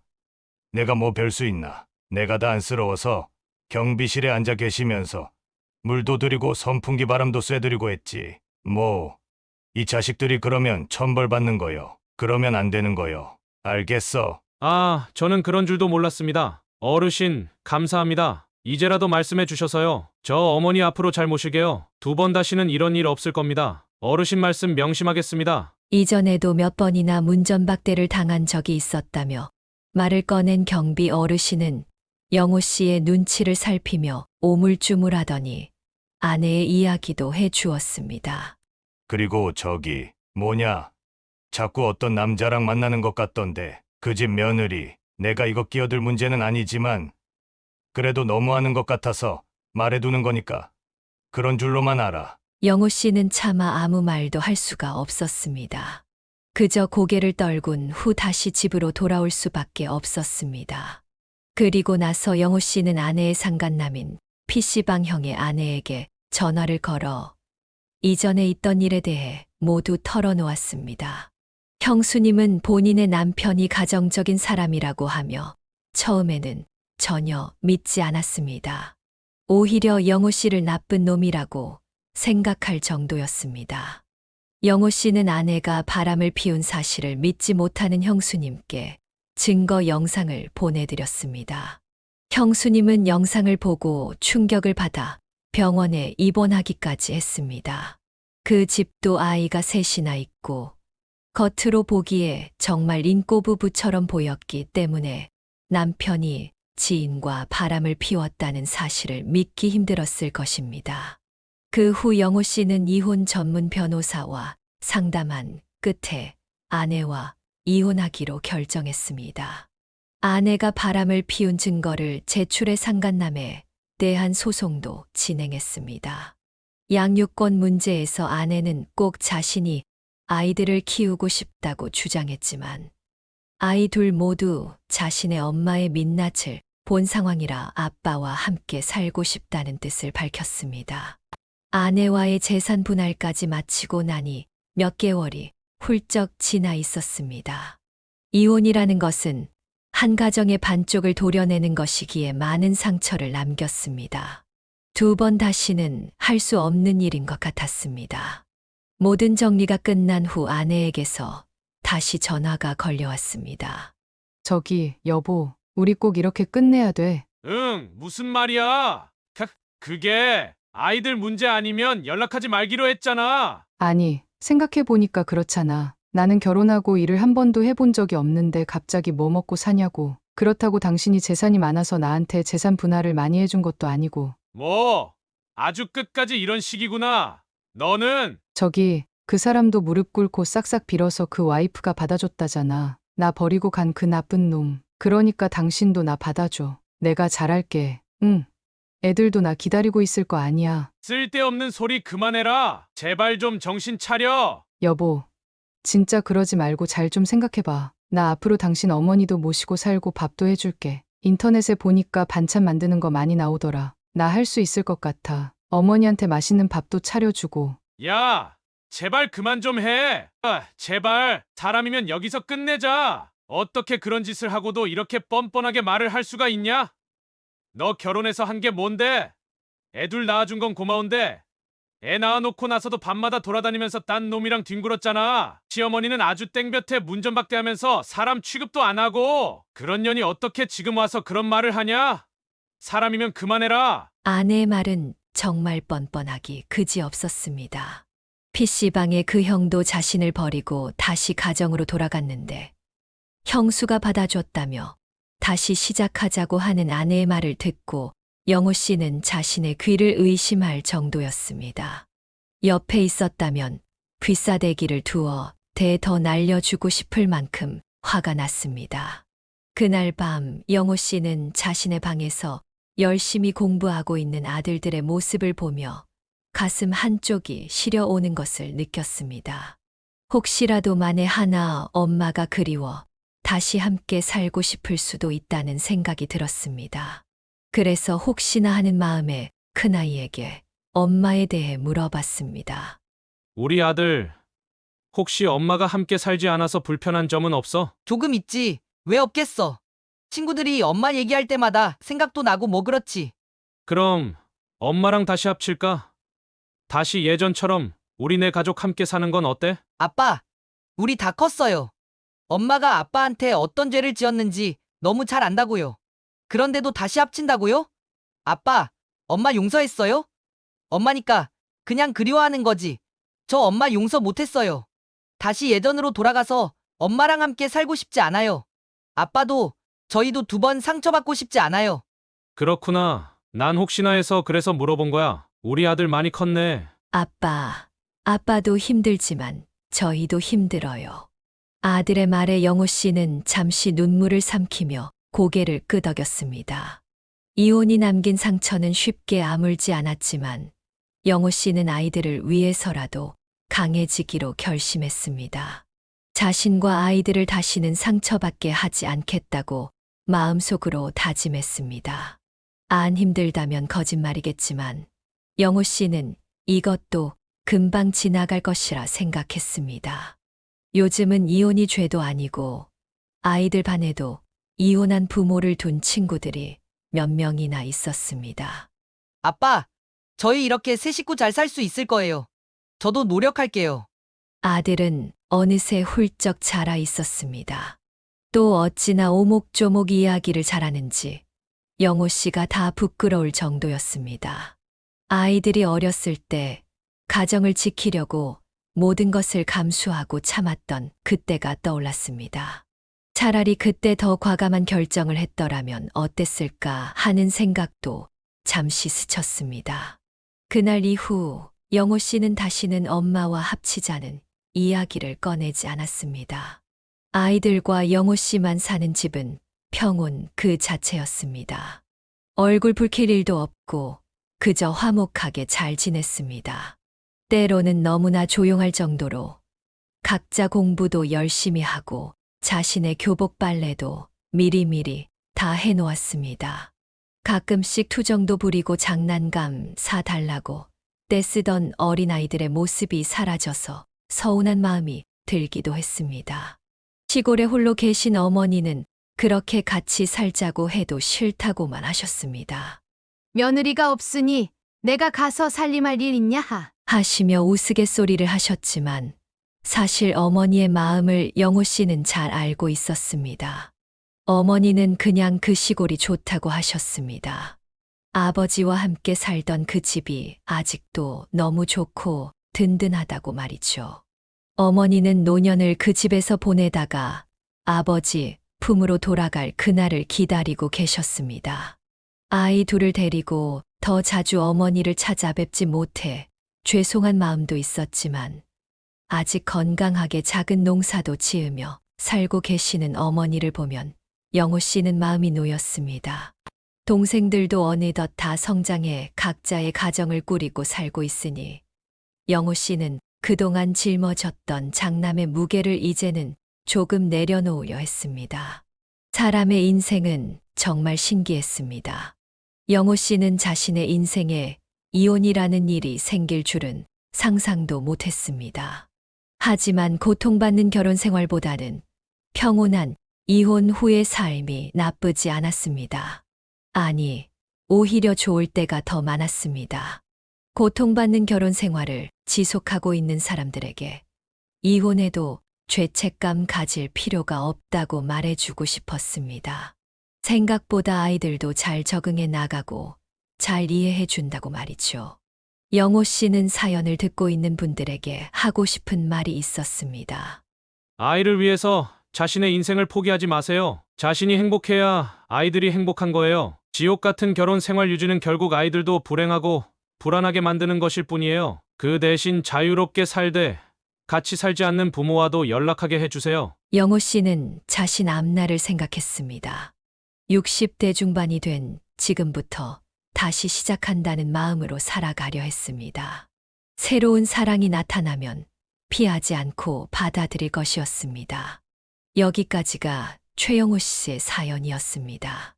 내가 뭐 별 수 있나. 내가 다 안쓰러워서 경비실에 앉아 계시면서 물도 드리고 선풍기 바람도 쐬드리고 했지. 뭐, 이 자식들이 그러면 천벌 받는 거요. 그러면 안 되는 거요. 알겠어. 아, 저는 그런 줄도 몰랐습니다. 어르신, 감사합니다. 이제라도 말씀해 주셔서요. 저 어머니 앞으로 잘 모실게요. 2번 다시는 이런 일 없을 겁니다. 어르신 말씀 명심하겠습니다. 이전에도 몇 번이나 문전박대를 당한 적이 있었다며 말을 꺼낸 경비 어르신은 영호 씨의 눈치를 살피며 오물쭈물하더니 아내의 이야기도 해 주었습니다. 그리고 저기, 뭐냐. 자꾸 어떤 남자랑 만나는 것 같던데. 그 집 며느리. 내가 이거 끼어들 문제는 아니지만 그래도 너무하는 것 같아서 말해두는 거니까 그런 줄로만 알아. 영호 씨는 차마 아무 말도 할 수가 없었습니다. 그저 고개를 떨군 후 다시 집으로 돌아올 수밖에 없었습니다. 그리고 나서 영호 씨는 아내의 상간남인 PC방 형의 아내에게 전화를 걸어 이전에 있던 일에 대해 모두 털어놓았습니다. 형수님은 본인의 남편이 가정적인 사람이라고 하며 처음에는 전혀 믿지 않았습니다. 오히려 영호 씨를 나쁜 놈이라고 생각할 정도였습니다. 영호 씨는 아내가 바람을 피운 사실을 믿지 못하는 형수님께 증거 영상을 보내드렸습니다. 형수님은 영상을 보고 충격을 받아 병원에 입원하기까지 했습니다. 그 집도 아이가 셋이나 있고 겉으로 보기에 정말 인꼬부부처럼 보였기 때문에 남편이 지인과 바람을 피웠다는 사실을 믿기 힘들었을 것입니다. 그 후 영호 씨는 이혼 전문 변호사와 상담한 끝에 아내와 이혼하기로 결정했습니다. 아내가 바람을 피운 증거를 제출해 상간남에 대한 소송도 진행했습니다. 양육권 문제에서 아내는 꼭 자신이 아이들을 키우고 싶다고 주장했지만 아이 둘 모두 자신의 엄마의 민낯을 본 상황이라 아빠와 함께 살고 싶다는 뜻을 밝혔습니다. 아내와의 재산 분할까지 마치고 나니 몇 개월이 훌쩍 지나 있었습니다. 이혼이라는 것은 한 가정의 반쪽을 도려내는 것이기에 많은 상처를 남겼습니다. 2번 다시는 할 수 없는 일인 것 같았습니다. 모든 정리가 끝난 후 아내에게서 다시 전화가 걸려왔습니다. 저기, 여보, 우리 꼭 이렇게 끝내야 돼. 응, 무슨 말이야? 그게 아이들 문제 아니면 연락하지 말기로 했잖아. 아니, 생각해보니까 그렇잖아. 나는 결혼하고 일을 한 번도 해본 적이 없는데 갑자기 뭐 먹고 사냐고. 그렇다고 당신이 재산이 많아서 나한테 재산 분할을 많이 해준 것도 아니고. 뭐, 아주 끝까지 이런 식이구나. 너는 저기, 그 사람도 무릎 꿇고 싹싹 빌어서 그 와이프가 받아줬다잖아. 나 버리고 간 그 나쁜 놈. 그러니까 당신도 나 받아줘. 내가 잘할게. 응. 애들도 나 기다리고 있을 거 아니야. 쓸데없는 소리 그만해라. 제발 좀 정신 차려. 여보, 진짜 그러지 말고 잘 좀 생각해봐. 나 앞으로 당신 어머니도 모시고 살고 밥도 해줄게. 인터넷에 보니까 반찬 만드는 거 많이 나오더라. 나 할 수 있을 것 같아. 어머니한테 맛있는 밥도 차려주고. 야, 제발 그만 좀 해. 제발. 사람이면 여기서 끝내자. 어떻게 그런 짓을 하고도 이렇게 뻔뻔하게 말을 할 수가 있냐? 너 결혼해서 한 게 뭔데? 애둘 낳아준 건 고마운데 애 낳아놓고 나서도 밤마다 돌아다니면서 딴 놈이랑 뒹굴었잖아. 시어머니는 아주 땡볕에 문전박대하면서 사람 취급도 안 하고. 그런 년이 어떻게 지금 와서 그런 말을 하냐? 사람이면 그만해라. 아내의 말은 정말 뻔뻔하기 그지없었습니다. PC방의 그 형도 자신을 버리고 다시 가정으로 돌아갔는데 형수가 받아줬다며 다시 시작하자고 하는 아내의 말을 듣고 영호 씨는 자신의 귀를 의심할 정도였습니다. 옆에 있었다면 귀싸대기를 두어 대 더 날려주고 싶을 만큼 화가 났습니다. 그날 밤 영호 씨는 자신의 방에서 열심히 공부하고 있는 아들들의 모습을 보며 가슴 한쪽이 시려오는 것을 느꼈습니다. 혹시라도 만에 하나 엄마가 그리워 다시 함께 살고 싶을 수도 있다는 생각이 들었습니다. 그래서 혹시나 하는 마음에 큰아이에게 엄마에 대해 물어봤습니다. 우리 아들, 혹시 엄마가 함께 살지 않아서 불편한 점은 없어? 조금 있지. 왜 없겠어? 친구들이 엄마 얘기할 때마다 생각도 나고 뭐 그렇지. 그럼 엄마랑 다시 합칠까? 다시 예전처럼 우리네 가족 함께 사는 건 어때? 아빠, 우리 다 컸어요. 엄마가 아빠한테 어떤 죄를 지었는지 너무 잘 안다고요. 그런데도 다시 합친다고요? 아빠, 엄마 용서했어요? 엄마니까 그냥 그리워하는 거지. 저 엄마 용서 못했어요. 다시 예전으로 돌아가서 엄마랑 함께 살고 싶지 않아요. 아빠도 저희도 2번 상처받고 싶지 않아요. 그렇구나. 난 혹시나 해서 그래서 물어본 거야. 우리 아들 많이 컸네. 아빠도 힘들지만 저희도 힘들어요. 아들의 말에 영호 씨는 잠시 눈물을 삼키며 고개를 끄덕였습니다. 이혼이 남긴 상처는 쉽게 아물지 않았지만 영호 씨는 아이들을 위해서라도 강해지기로 결심했습니다. 자신과 아이들을 다시는 상처받게 하지 않겠다고 마음속으로 다짐했습니다. 안 힘들다면 거짓말이겠지만 영호 씨는 이것도 금방 지나갈 것이라 생각했습니다. 요즘은 이혼이 죄도 아니고 아이들 반에도 이혼한 부모를 둔 친구들이 몇 명이나 있었습니다. 아빠, 저희 이렇게 세 식구 잘 살 수 있을 거예요. 저도 노력할게요. 아들은 어느새 훌쩍 자라 있었습니다. 또 어찌나 오목조목 이야기를 잘하는지 영호 씨가 다 부끄러울 정도였습니다. 아이들이 어렸을 때 가정을 지키려고 모든 것을 감수하고 참았던 그때가 떠올랐습니다. 차라리 그때 더 과감한 결정을 했더라면 어땠을까 하는 생각도 잠시 스쳤습니다. 그날 이후 영호 씨는 다시는 엄마와 합치자는 이야기를 꺼내지 않았습니다. 아이들과 영호 씨만 사는 집은 평온 그 자체였습니다. 얼굴 붉힐 일도 없고 그저 화목하게 잘 지냈습니다. 때로는 너무나 조용할 정도로 각자 공부도 열심히 하고 자신의 교복 빨래도 미리미리 다 해놓았습니다. 가끔씩 투정도 부리고 장난감 사달라고 떼쓰던 어린아이들의 모습이 사라져서 서운한 마음이 들기도 했습니다. 시골에 홀로 계신 어머니는 그렇게 같이 살자고 해도 싫다고만 하셨습니다. 며느리가 없으니 내가 가서 살림할 일 있냐 하. 하시며 우스갯소리를 하셨지만 사실 어머니의 마음을 영호 씨는 잘 알고 있었습니다. 어머니는 그냥 그 시골이 좋다고 하셨습니다. 아버지와 함께 살던 그 집이 아직도 너무 좋고 든든하다고 말이죠. 어머니는 노년을 그 집에서 보내다가 아버지 품으로 돌아갈 그날을 기다리고 계셨습니다. 아이 둘을 데리고 더 자주 어머니를 찾아뵙지 못해 죄송한 마음도 있었지만 아직 건강하게 작은 농사도 지으며 살고 계시는 어머니를 보면 영호 씨는 마음이 놓였습니다. 동생들도 어느덧 다 성장해 각자의 가정을 꾸리고 살고 있으니 영호 씨는 그동안 짊어졌던 장남의 무게를 이제는 조금 내려놓으려 했습니다. 사람의 인생은 정말 신기했습니다. 영호 씨는 자신의 인생에 이혼이라는 일이 생길 줄은 상상도 못했습니다. 하지만 고통받는 결혼 생활보다는 평온한 이혼 후의 삶이 나쁘지 않았습니다. 아니, 오히려 좋을 때가 더 많았습니다. 고통받는 결혼 생활을 지속하고 있는 사람들에게 이혼해도 죄책감 가질 필요가 없다고 말해주고 싶었습니다. 생각보다 아이들도 잘 적응해 나가고 잘 이해해 준다고 말이죠. 영호 씨는 사연을 듣고 있는 분들에게 하고 싶은 말이 있었습니다. 아이를 위해서 자신의 인생을 포기하지 마세요. 자신이 행복해야 아이들이 행복한 거예요. 지옥 같은 결혼 생활 유지는 결국 아이들도 불행하고 불안하게 만드는 것일 뿐이에요. 그 대신 자유롭게 살되 같이 살지 않는 부모와도 연락하게 해주세요. 영호 씨는 자신 앞날을 생각했습니다. 60대 중반이 된 지금부터 다시 시작한다는 마음으로 살아가려 했습니다. 새로운 사랑이 나타나면 피하지 않고 받아들일 것이었습니다. 여기까지가 최영호 씨의 사연이었습니다.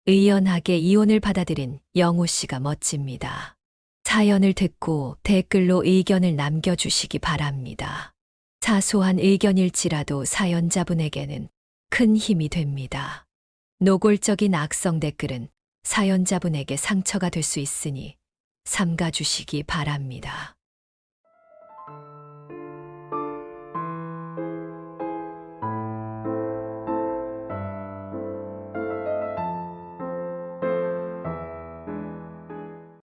의연하게 이혼을 받아들인 영호 씨가 멋집니다. 사연을 듣고 댓글로 의견을 남겨주시기 바랍니다. 사소한 의견일지라도 사연자분에게는 큰 힘이 됩니다. 노골적인 악성 댓글은 사연자분에게 상처가 될 수 있으니 삼가주시기 바랍니다.